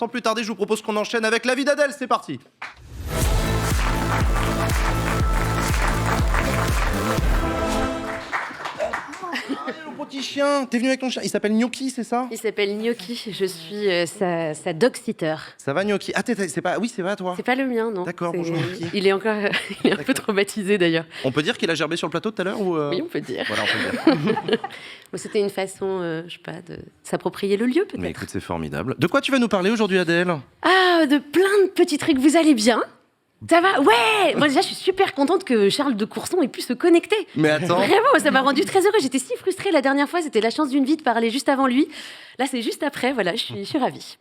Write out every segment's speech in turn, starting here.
sans plus tarder, je vous propose qu'on enchaîne avec la vie d'Adèle. C'est parti. Le petit chien, t'es venu avec ton chien. Il s'appelle Gnocchi, c'est ça? Il s'appelle Gnocchi, je suis sa dog-sitter. Ça va Gnocchi? Ah, c'est pas... Oui, c'est pas toi. C'est pas le mien, non. D'accord, bonjour Gnocchi. Il est encore il est un peu traumatisé d'ailleurs. On peut dire qu'il a gerbé sur le plateau tout à l'heure ou Oui, on peut dire. Voilà, on peut dire. C'était une façon, je sais pas, de s'approprier le lieu peut-être. Mais écoute, c'est formidable. De quoi tu vas nous parler aujourd'hui, Adèle? Ah, de plein de petits trucs. Vous allez bien? Ça va? Ouais! Moi déjà, je suis super contente que Charles de Courson ait pu se connecter. Mais attends. Vraiment, ça m'a rendue très heureuse. J'étais si frustrée la dernière fois. C'était la chance d'une vie de parler juste avant lui. Là, c'est juste après. Voilà, je suis ravie.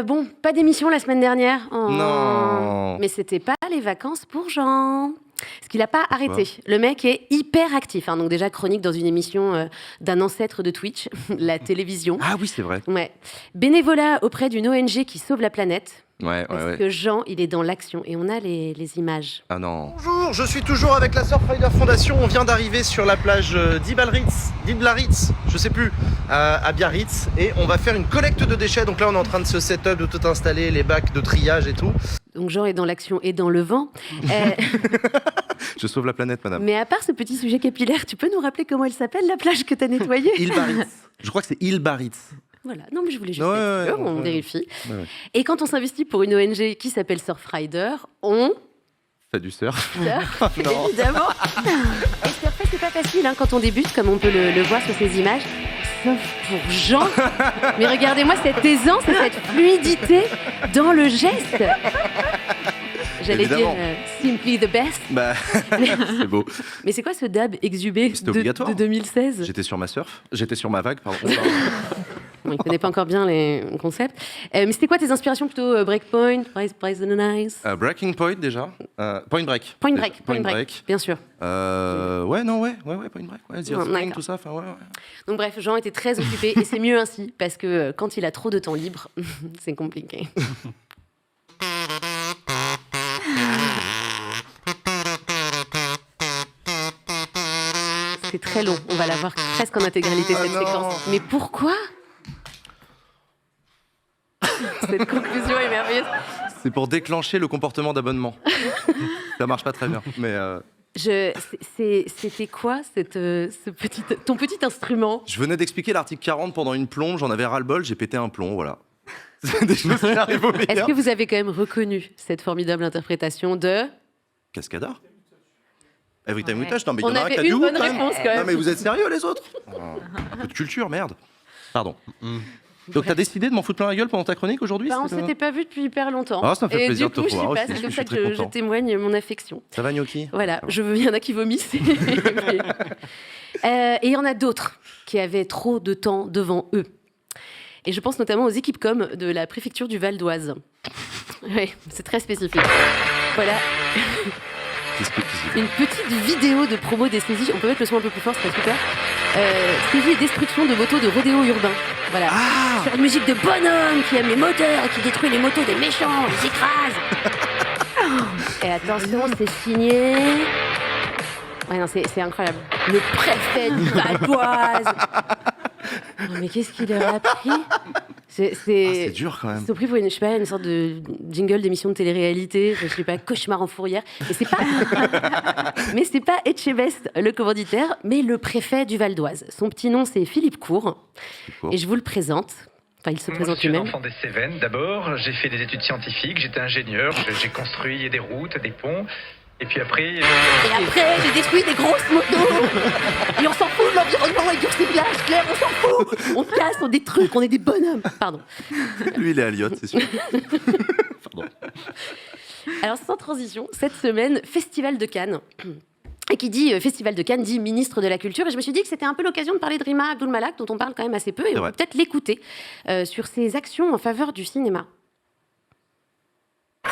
Bon, pas d'émission la semaine dernière. Oh. Non. Mais c'était pas les vacances pour Jean. Ce qu'il n'a pas arrêté. Le mec est hyper actif. Hein. Donc déjà, chronique dans une émission d'un ancêtre de Twitch, la télévision. Ah oui, c'est vrai. Ouais. Bénévolat auprès d'une ONG qui sauve la planète. Ouais. Parce que Jean, il est dans l'action. Et on a les images. Ah non. Bonjour, je suis toujours avec la Surfrider Foundation. On vient d'arriver sur la plage d'Iblaritz, je sais plus, à Biarritz. Et on va faire une collecte de déchets. Donc là, on est en train de se set-up, de tout installer, les bacs de triage et tout. Donc Jean est dans l'action et dans le vent. Je sauve la planète, madame. Mais à part ce petit sujet capillaire, tu peux nous rappeler comment elle s'appelle, la plage que tu as nettoyée? Ilbaritz. Je crois que c'est Ilbaritz. Voilà, non mais je voulais juste on vérifie. Ouais. Et quand on s'investit pour une ONG qui s'appelle Surfrider, on... Fait du surf. Non. Évidemment. Et surfer, c'est pas facile hein, quand on débute, comme on peut le voir sur ces images. Sauf pour Jean. Mais regardez-moi cette aisance et cette fluidité dans le geste. J'allais dire simply the best. Bah, c'est beau. Mais c'est quoi ce dab exhubé de 2016? J'étais sur ma vague, pardon. Bon, il ne connaît pas encore bien les concepts. Mais c'était quoi tes inspirations plutôt Breakpoint, Rise on the Nice? Breaking Point déjà. Point Break. Point Break, bien sûr. Point Break. Ouais, The Earthquake, tout ça. Ouais. Donc bref, Jean était très occupé et c'est mieux ainsi parce que quand il a trop de temps libre, c'est compliqué. C'est très long, on va la voir presque en intégralité cette séquence. Mais pourquoi? Cette conclusion est merveilleuse. C'est pour déclencher le comportement d'abonnement. Ça marche pas très bien, mais... C'était quoi ton petit instrument? Je venais d'expliquer l'article 40 pendant une plonge, j'en avais ras-le-bol, j'ai pété un plomb, voilà. C'est des choses qui arrivent au meilleur. Est-ce que vous avez quand même reconnu cette formidable interprétation de... Cascadeur? Every Time We Touch? Non mais il y on en a un qui a avait du une goût bonne quand même. réponse quand même. Non mais vous êtes sérieux les autres? Un peu de culture, merde. Pardon. Donc t'as décidé de m'en foutre plein la gueule pendant ta chronique aujourd'hui? On s'était pas vu depuis hyper longtemps. Ah, ça me fait plaisir de te voir. C'est comme ça que je témoigne mon affection. Ça va Gnocchi? Voilà, il y en a qui vomissent. Et il y en a d'autres qui avaient trop de temps devant eux. Et je pense notamment aux équipes com de la préfecture du Val d'Oise. Oui, c'est très spécifique. Voilà. Une petite vidéo de promo des saisies. On peut mettre le son un peu plus fort, c'est super. Saisie et destruction de motos de rodéo urbain. Voilà. Ah, sur une musique de bonhomme qui aime les moteurs et qui détruit les motos des méchants, les écrase. Et attention, c'est signé. Ouais, non, c'est incroyable. Le préfet du Val d'Oise. Non, mais qu'est-ce qu'il leur a pris? c'est dur quand même. C'est pris pour une sorte de jingle d'émission de télé-réalité, je sais pas, cauchemar en fourrière. Mais c'est pas Etchebest, le commanditaire, mais le préfet du Val d'Oise. Son petit nom, c'est Philippe Cour. Et je vous le présente. Enfin, il se présente lui-même. Je suis un enfant des Cévennes. D'abord, j'ai fait des études scientifiques, j'étais ingénieur, j'ai construit des routes, des ponts. Et puis après... Et après, j'ai détruit des grosses motos. Et on s'en fout de l'environnement et du recyclage, Claire, on s'en fout. On casse, on des trucs, on est des bonhommes. Pardon. Lui, il est à Lyon, c'est sûr. Pardon. Alors, sans transition, cette semaine, Festival de Cannes. Et qui dit Festival de Cannes dit ministre de la Culture. Et je me suis dit que c'était un peu l'occasion de parler de Rima Abdul-Malak, dont on parle quand même assez peu. Et on peut peut-être l'écouter sur ses actions en faveur du cinéma.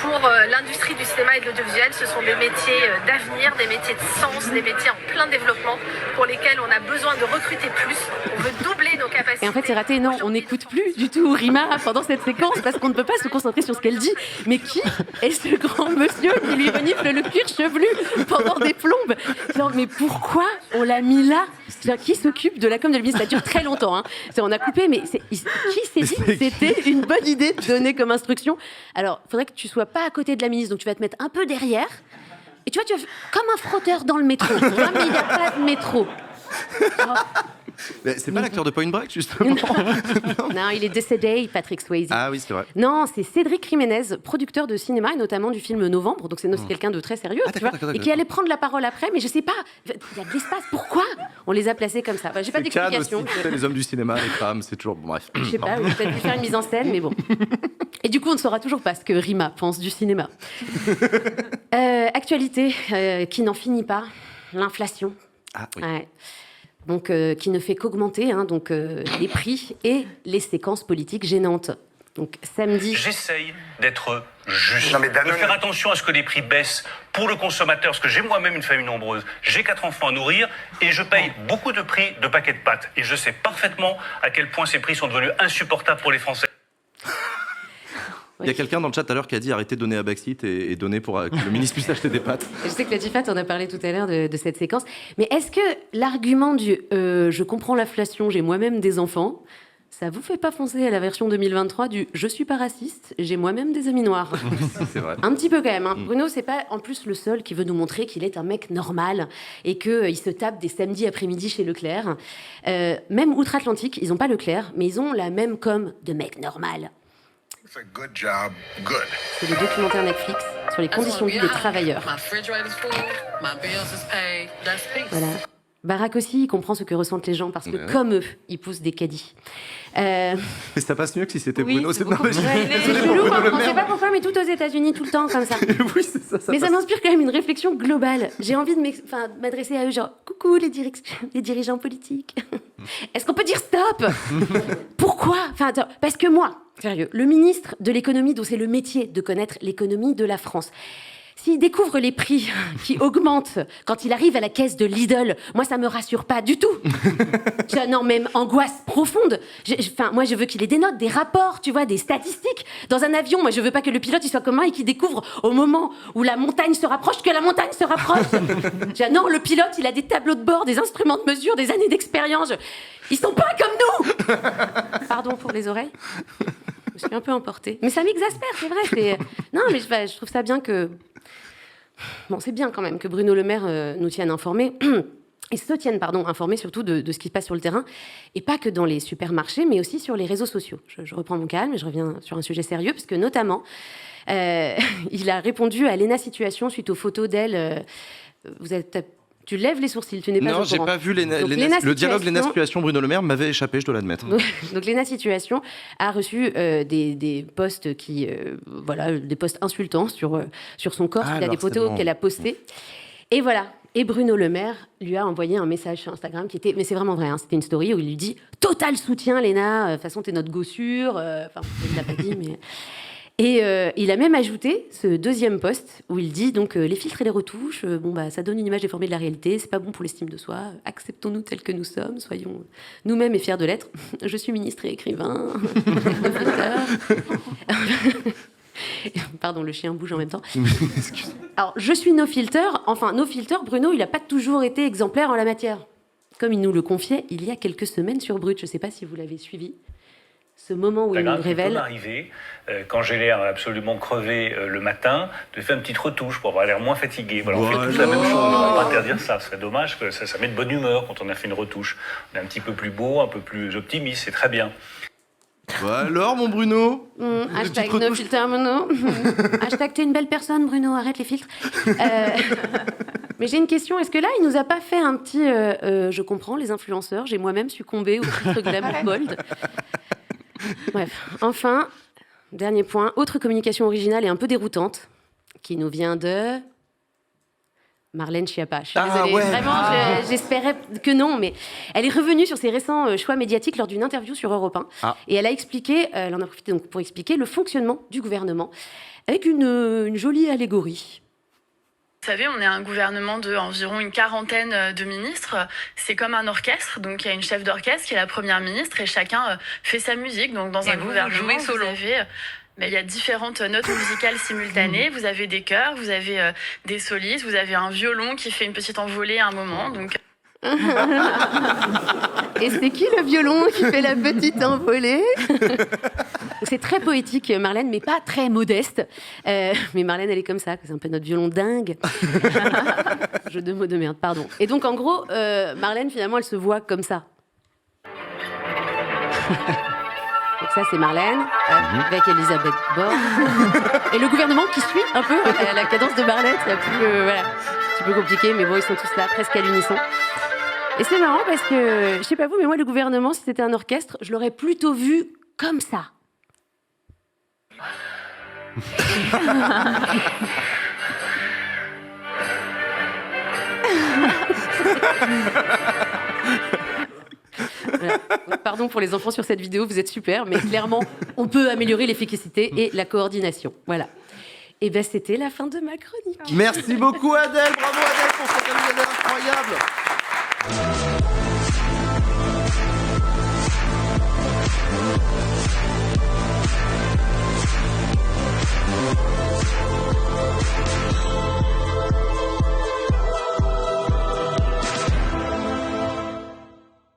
Pour l'industrie du cinéma et de l'audiovisuel, ce sont des métiers d'avenir, des métiers de sens, des métiers en plein développement pour lesquels on a besoin de recruter plus. On veut doubler nos nos capacités. Et en fait, c'est raté. Non, on n'écoute plus du tout Rima pendant cette séquence parce qu'on ne peut pas se concentrer sur ce qu'elle dit. Mais qui est ce grand monsieur qui lui renifle le cuir chevelu pendant des plombes? Genre, mais pourquoi on l'a mis là? Genre, qui s'occupe de la com de l'émission? Ça dure très longtemps. Hein. On a coupé, mais qui s'est dit que c'était une bonne idée de donner comme instruction? Alors, il faudrait que tu sois pas à côté de la ministre, donc tu vas te mettre un peu derrière. Et tu vois, comme un frotteur dans le métro. Tu vois, mais il n'y a pas de métro. Genre, Mais c'est pas l'acteur de Point Break, justement. non, il est décédé, Patrick Swayze. Ah oui, c'est vrai. Non, c'est Cédric Jiménez, producteur de cinéma et notamment du film Novembre. Donc c'est quelqu'un de très sérieux, tu vois, et qui allait prendre la parole après. Mais je sais pas, il y a de l'espace. Pourquoi on les a placés comme ça? J'ai pas d'explication. Les hommes du cinéma, les femmes, c'est toujours bon, bref. Je sais pas, vous peut-être dû faire une mise en scène, mais bon. Et du coup, on ne saura toujours pas ce que Rima pense du cinéma. Actualité qui n'en finit pas, l'inflation. Ah oui. Ouais. Donc, qui ne fait qu'augmenter, hein, donc les prix et les séquences politiques gênantes. Donc samedi. J'essaye d'être juste, de faire attention à ce que les prix baissent pour le consommateur, parce que j'ai moi-même une famille nombreuse, j'ai 4 enfants à nourrir et je paye beaucoup de prix de paquets de pâtes. Et je sais parfaitement à quel point ces prix sont devenus insupportables pour les Français. Il y a quelqu'un dans le chat tout à l'heure qui a dit arrêtez de donner à Backseat et donner pour que le ministre puisse acheter des pâtes. Je sais que Latifa t'en a parlé tout à l'heure de cette séquence, mais est-ce que l'argument du je comprends l'inflation, j'ai moi-même des enfants, ça vous fait pas foncer à la version 2023 du je suis pas raciste, j'ai moi-même des amis noirs? C'est vrai. Un petit peu quand même. Hein. Bruno, c'est pas en plus le seul qui veut nous montrer qu'il est un mec normal et qu'il se tape des samedis après-midi chez Leclerc. Même outre-Atlantique, ils ont pas Leclerc, mais ils ont la même com de mec normal. It's a good job. Good. C'est le documentaire Netflix sur les conditions de vie des travailleurs. Voilà. Barack aussi, il comprend ce que ressentent les gens parce que, comme eux, ils poussent des caddies. Mais ça passe mieux que si c'était Bruno. C'est beaucoup... Il est chelou, on ne sait pas pourquoi, mais tout aux États-Unis, tout le temps, comme ça. Oui, c'est ça. Mais ça m'inspire quand même une réflexion globale. J'ai envie de m'adresser à eux, genre, coucou les dirigeants politiques. Est-ce qu'on peut dire stop? Pourquoi? Parce que moi, sérieux, le ministre de l'économie, dont c'est le métier de connaître l'économie de la France, s'il découvre les prix qui augmentent quand il arrive à la caisse de Lidl, moi, ça me rassure pas du tout. Non, même angoisse profonde. Moi, je veux qu'il ait des notes, des rapports, tu vois, des statistiques. Dans un avion, moi, je veux pas que le pilote il soit comme moi et qu'il découvre au moment où la montagne se rapproche que la montagne se rapproche. Non, le pilote, il a des tableaux de bord, des instruments de mesure, des années d'expérience. Ils sont pas comme nous. Pardon pour les oreilles. Je suis un peu emportée. Mais ça m'exaspère, c'est vrai. Non, mais je trouve ça bien que... Bon, c'est bien quand même que Bruno Le Maire nous tienne informés. Et se tiennent, informés surtout de ce qui se passe sur le terrain. Et pas que dans les supermarchés, mais aussi sur les réseaux sociaux. Je reprends mon calme et je reviens sur un sujet sérieux, parce que notamment, il a répondu à Léna Situation suite aux photos d'elle. Tu lèves les sourcils, tu n'es pas au courant. Non, j'ai pas vu le dialogue Léna Situation Bruno Le Maire m'avait échappé, je dois l'admettre. Donc Léna Situation a reçu des posts des posts insultants sur son corps, il y a des photos qu'elle a postées. Et voilà. Et Bruno Le Maire lui a envoyé un message sur Instagram qui était, mais c'est vraiment vrai, hein, c'était une story où il lui dit total soutien Léna, de toute façon t'es notre gossure, il l'a pas dit mais. Et il a même ajouté ce deuxième post où il dit donc les filtres et les retouches, ça donne une image déformée de la réalité, c'est pas bon pour l'estime de soi, acceptons-nous tels que nous sommes, soyons nous-mêmes et fiers de l'être. Je suis ministre et écrivain. Pardon, le chien bouge en même temps. Alors, je suis No Filter. Enfin, No Filter, Bruno, il n'a pas toujours été exemplaire en la matière. Comme il nous le confiait il y a quelques semaines sur Brut. Je ne sais pas si vous l'avez suivi. Ce moment où il nous révèle... Ça peut m'arriver, quand j'ai l'air absolument crevé le matin, de faire une petite retouche pour avoir l'air moins fatigué. Voilà, on fait tous la même chose. On ne va pas interdire ça. Ce serait dommage que ça met de bonne humeur quand on a fait une retouche. On est un petit peu plus beau, un peu plus optimiste. C'est très bien. Bah alors, mon Bruno hashtag No Filter Bruno. Hashtag t'es une belle personne, Bruno, arrête les filtres. Mais j'ai une question, est-ce que là, il nous a pas fait un petit... je comprends, les influenceurs, j'ai moi-même succombé au filtre Glamour Gold. Bref, enfin, dernier point, autre communication originale et un peu déroutante, qui nous vient de... Marlène Schiappa. Je suis désolée. Ouais. Vraiment, j'espérais que non, mais elle est revenue sur ses récents choix médiatiques lors d'une interview sur Europe 1. Et elle a expliqué, elle en a profité donc pour expliquer le fonctionnement du gouvernement avec une jolie allégorie. Vous savez, on est un gouvernement de environ une quarantaine de ministres. C'est comme un orchestre, donc il y a une chef d'orchestre qui est la première ministre et chacun fait sa musique. Donc dans un gouvernement, vous avez... il y a différentes notes musicales simultanées. Vous avez des chœurs, vous avez des solistes, vous avez un violon qui fait une petite envolée à un moment. Donc... Et c'est qui le violon qui fait la petite envolée? C'est très poétique, Marlène, mais pas très modeste. Mais Marlène, elle est comme ça, c'est un peu notre violon dingue. Jeu de mots de merde, pardon. Et donc, en gros, Marlène, finalement, elle se voit comme ça. Donc ça, c'est Marlène, avec Elisabeth Borne. Et le gouvernement qui suit un peu la cadence de Marlène. C'est un petit peu compliqué, mais bon, ils sont tous là, presque à l'unisson. Et c'est marrant parce que, je sais pas vous, mais moi, le gouvernement, si c'était un orchestre, je l'aurais plutôt vu comme ça. Voilà. Pardon pour les enfants sur cette vidéo, vous êtes super, mais clairement, on peut améliorer l'efficacité et la coordination. Voilà. Et ben, c'était la fin de ma chronique. Merci beaucoup Adèle, bravo Adèle pour cette année incroyable.